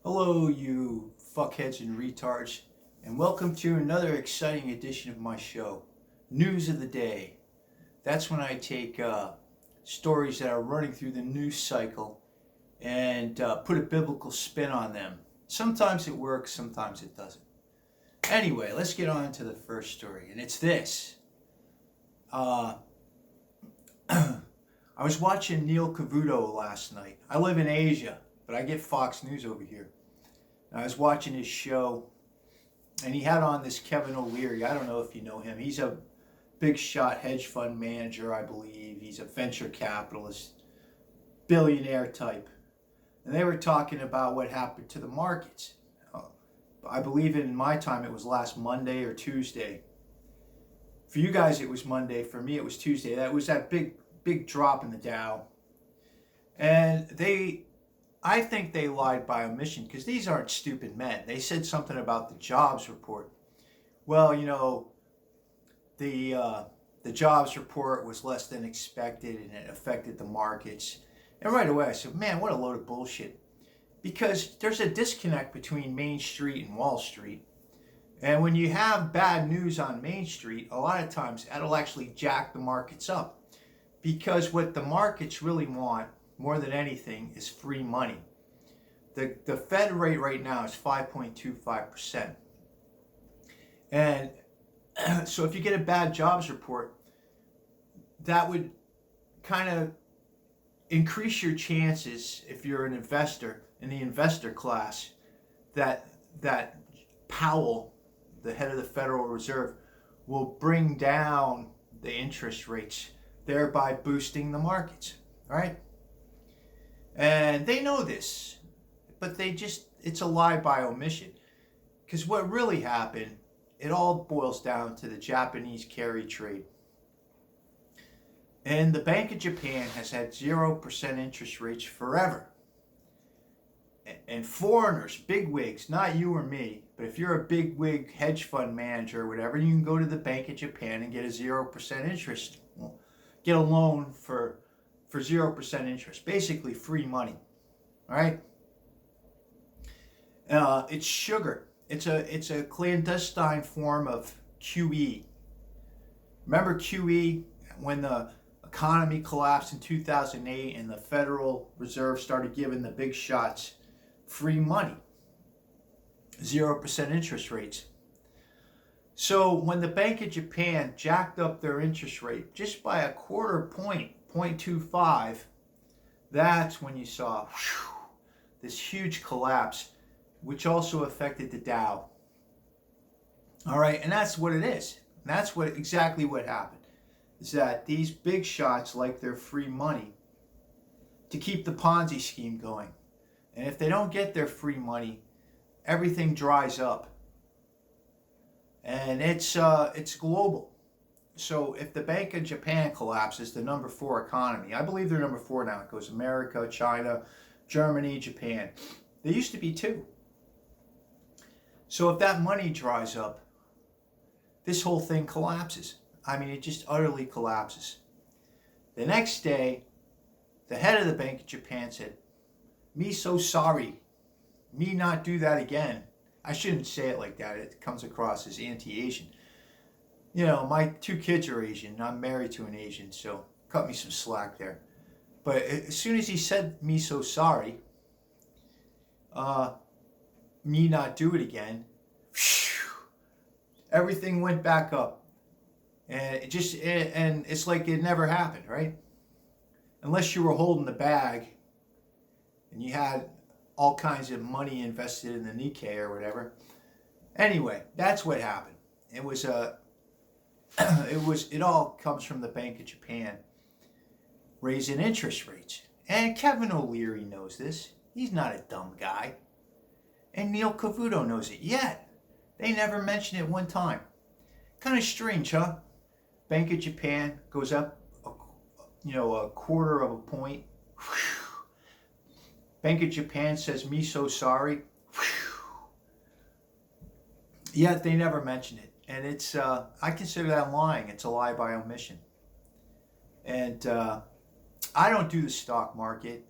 Hello, you fuckheads and retards, and welcome to another exciting edition of my show, News of the Day. That's when I take stories that are running through the news cycle and put a biblical spin on them. Sometimes it works, sometimes it doesn't. Anyway, let's get on to the first story, and it's this. I was watching Neil Cavuto last night. I live in Asia, but I get Fox News over here. I was watching his show, and he had on this Kevin O'Leary. I don't know if you know him. He's a big shot hedge fund manager, I believe. He's a venture capitalist, billionaire type. And they were talking about what happened to the markets. I believe in my time it was last Monday or Tuesday. For you guys it was Monday. For me it was Tuesday. That was that big drop in the Dow. And I think they lied by omission because these aren't stupid men. They said something about the jobs report. Well, you know, the jobs report was less than expected and it affected the markets. And right away I said, man, what a load of bullshit. Because there's a disconnect between Main Street and Wall Street. And when you have bad news on Main Street, a lot of times that'll actually jack the markets up. Because what the markets really want more than anything is free money. The Fed rate right now is 5.25%. And so if you get a bad jobs report, that would kind of increase your chances, if you're an investor in the investor class, that Powell, the head of the Federal Reserve, will bring down the interest rates, thereby boosting the markets, right? And they know this, but it's a lie by omission. Because what really happened, it all boils down to the Japanese carry trade. And the Bank of Japan has had 0% interest rates forever. And foreigners, bigwigs, not you or me, but if you're a bigwig hedge fund manager or whatever, you can go to the Bank of Japan and get a 0% interest. Get a loan for 0% interest, basically free money. All right. It's sugar. It's a clandestine form of QE. Remember QE when the economy collapsed in 2008 and the Federal Reserve started giving the big shots free money, 0% interest rates. So when the Bank of Japan jacked up their interest rate just by a quarter point, 0.25, that's when you saw this huge collapse, which also affected the Dow. All right, and that's what it is. And that's exactly what happened, is that these big shots like their free money to keep the Ponzi scheme going. And if they don't get their free money, everything dries up. And it's global. So if the Bank of Japan collapses, the number 4 economy, I believe they're number 4 now. It goes America, China, Germany, Japan. They used to be 2. So if that money dries up, this whole thing collapses. I mean, it just utterly collapses. The next day, the head of the Bank of Japan said, "Me so sorry. Me not do that again." I shouldn't say it like that. It comes across as anti-Asian. You know, my 2 kids are Asian. I'm married to an Asian, so cut me some slack there. But as soon as he said, "Me so sorry," me not do it again, everything went back up. And and it's like it never happened, right? Unless you were holding the bag and you had all kinds of money invested in the Nikkei or whatever. Anyway, that's what happened. It all comes from the Bank of Japan raising interest rates. And Kevin O'Leary knows this. He's not a dumb guy. And Neil Cavuto knows it yet. They never mention it one time. Kind of strange, huh? Bank of Japan goes up a quarter of a point. Bank of Japan says, "Me so sorry." Yet they never mention it. And it's I consider that lying. It's a lie by omission. And I don't do the stock market.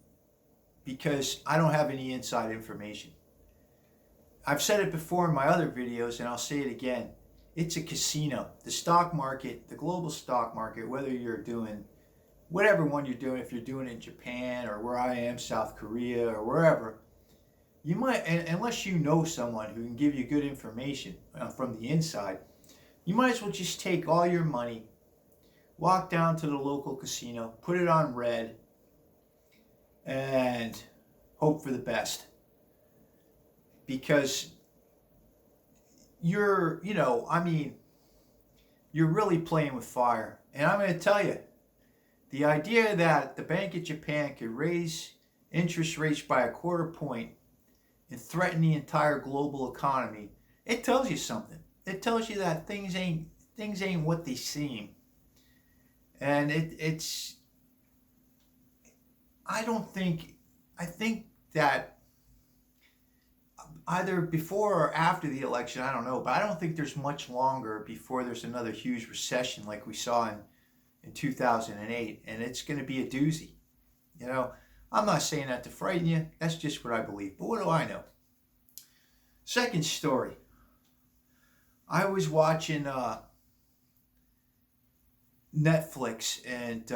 because I don't have any inside information. I've said it before in my other videos, and I'll say it again. It's a casino. The stock market, the global stock market, whether you're doing whatever one you're doing, if you're doing it in Japan or where I am, South Korea or wherever, you might, unless you know someone who can give you good information from the inside, you might as well just take all your money, walk down to the local casino, put it on red, and hope for the best. Because you're really playing with fire. And I'm going to tell you, the idea that the Bank of Japan could raise interest rates by 1/4 point and threaten the entire global economy, it tells you something. It tells you that things ain't what they seem. And I think that either before or after the election, I don't know, but I don't think there's much longer before there's another huge recession like we saw in 2008, and it's going to be a doozy. I'm not saying that to frighten you. That's just what I believe. But what do I know? Second story. I was watching Netflix and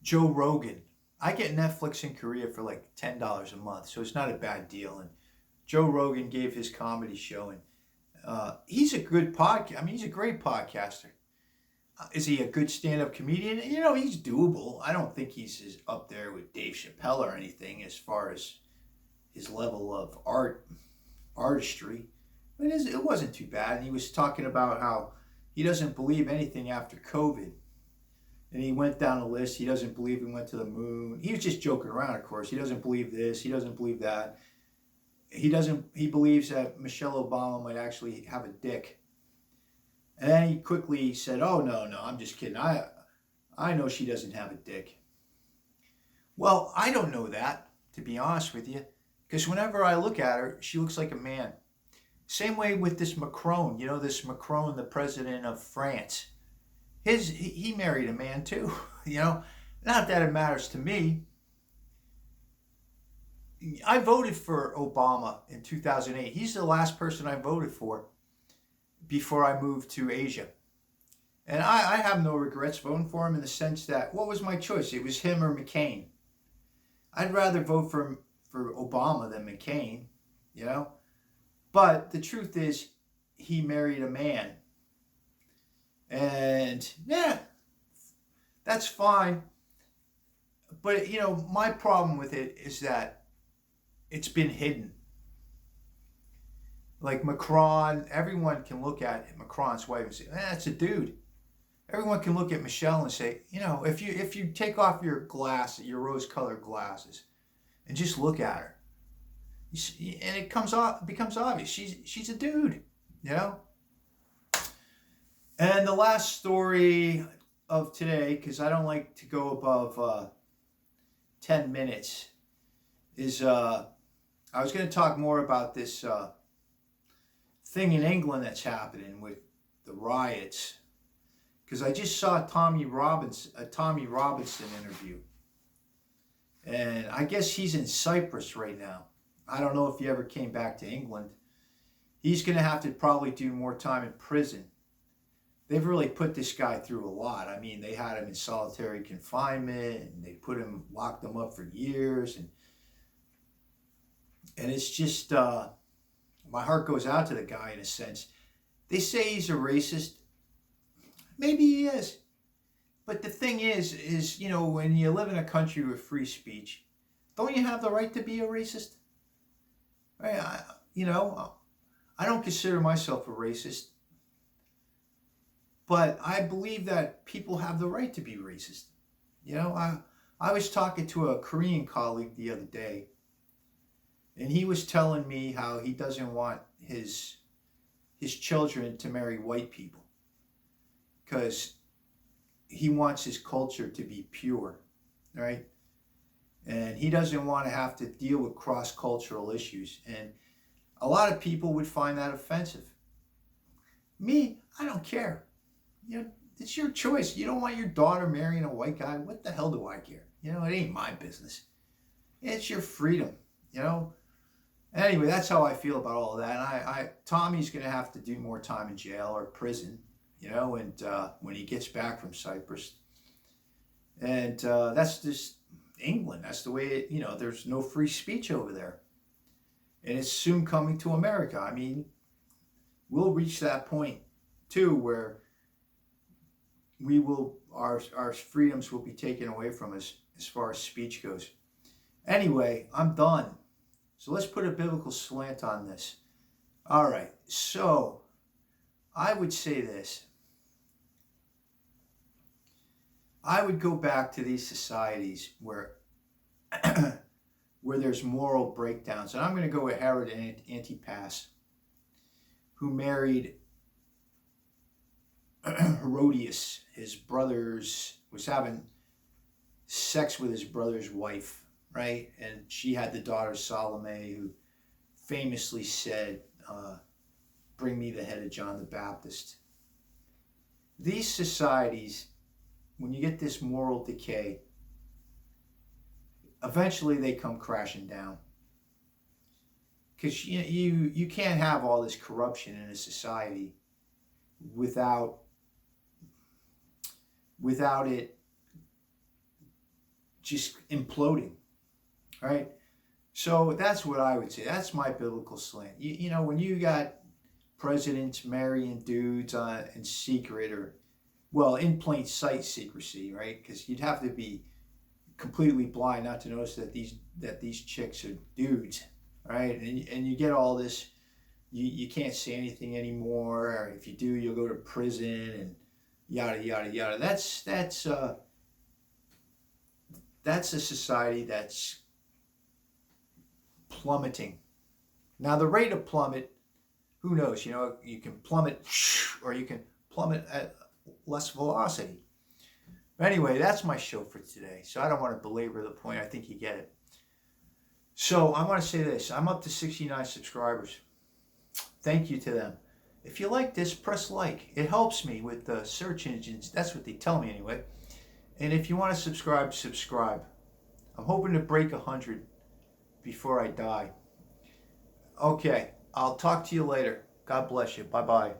Joe Rogan. I get Netflix in Korea for like $10 a month, so it's not a bad deal. And Joe Rogan gave his comedy show, and he's a good podcast. I mean, he's a great podcaster. Is he a good stand-up comedian? He's doable. I don't think he's up there with Dave Chappelle or anything as far as his level of artistry. But it wasn't too bad. And he was talking about how he doesn't believe anything after COVID. And he went down the list. He doesn't believe we went to the moon. He was just joking around, of course. He doesn't believe this. He doesn't believe that. He believes that Michelle Obama might actually have a dick. And then he quickly said, "Oh, no, I'm just kidding. I know she doesn't have a dick." Well, I don't know that, to be honest with you. Because whenever I look at her, she looks like a man. Same way with this Macron. This Macron, the president of France. He married a man too, Not that it matters to me. I voted for Obama in 2008. He's the last person I voted for before I moved to Asia. And I have no regrets voting for him in the sense that, what was my choice? It was him or McCain. I'd rather vote for Obama than McCain, But the truth is, he married a man. And yeah, that's fine. But my problem with it is that it's been hidden. Like Macron, everyone can look at Macron's wife and say, that's a dude. Everyone can look at Michelle and say, if you take off your rose-colored glasses, and just look at her, and it becomes obvious she's a dude, And the last story of today, because I don't like to go above 10 minutes, is I was going to talk more about this thing in England that's happening with the riots, because I just saw a Tommy Robinson interview, and I guess he's in Cyprus right now. I don't know if he ever came back to England. He's going to have to probably do more time in prison. They've really put this guy through a lot. I mean, they had him in solitary confinement, and they locked him up for years, and it's just, my heart goes out to the guy in a sense. They say he's a racist. Maybe he is. But the thing is, when you live in a country with free speech, don't you have the right to be a racist? I don't consider myself a racist. But I believe that people have the right to be racist. I was talking to a Korean colleague the other day, and he was telling me how he doesn't want his children to marry white people because he wants his culture to be pure, right? And he doesn't want to have to deal with cross-cultural issues. And a lot of people would find that offensive. Me, I don't care. It's your choice. You don't want your daughter marrying a white guy. What the hell do I care? It ain't my business. It's your freedom, Anyway, that's how I feel about all of that. And Tommy's going to have to do more time in jail or prison, and when he gets back from Cyprus. And that's just England. That's the way there's no free speech over there. And it's soon coming to America. I mean, we'll reach that point too where our freedoms will be taken away from us as far as speech goes. Anyway, I'm done. So let's put a biblical slant on this. All right, so I would say this. I would go back to these societies where where there's moral breakdowns. And I'm going to go with Herod Antipas, who married Herodias. His brothers was having sex with his brother's wife, right? And she had the daughter Salome, who famously said, bring me the head of John the Baptist. These societies, when you get this moral decay, eventually they come crashing down. Because you can't have all this corruption in a society without it just imploding, right? So that's what I would say. That's my biblical slant. When you got presidents marrying dudes in secret, or, well, in plain sight secrecy, right? Because you'd have to be completely blind not to notice that these chicks are dudes, right? And you get all this, you can't say anything anymore, or if you do, you'll go to prison, and yada yada yada. That's a society that's plummeting. Now the rate of plummet, who knows? You can plummet, or you can plummet at less velocity. But anyway, that's my show for today. So I don't want to belabor the point. I think you get it. So I want to say this. I'm up to 69 subscribers. Thank you to them. If you like this, press like. It helps me with the search engines. That's what they tell me anyway. And if you want to subscribe. I'm hoping to break 100 before I die. Okay, I'll talk to you later. God bless you. Bye-bye.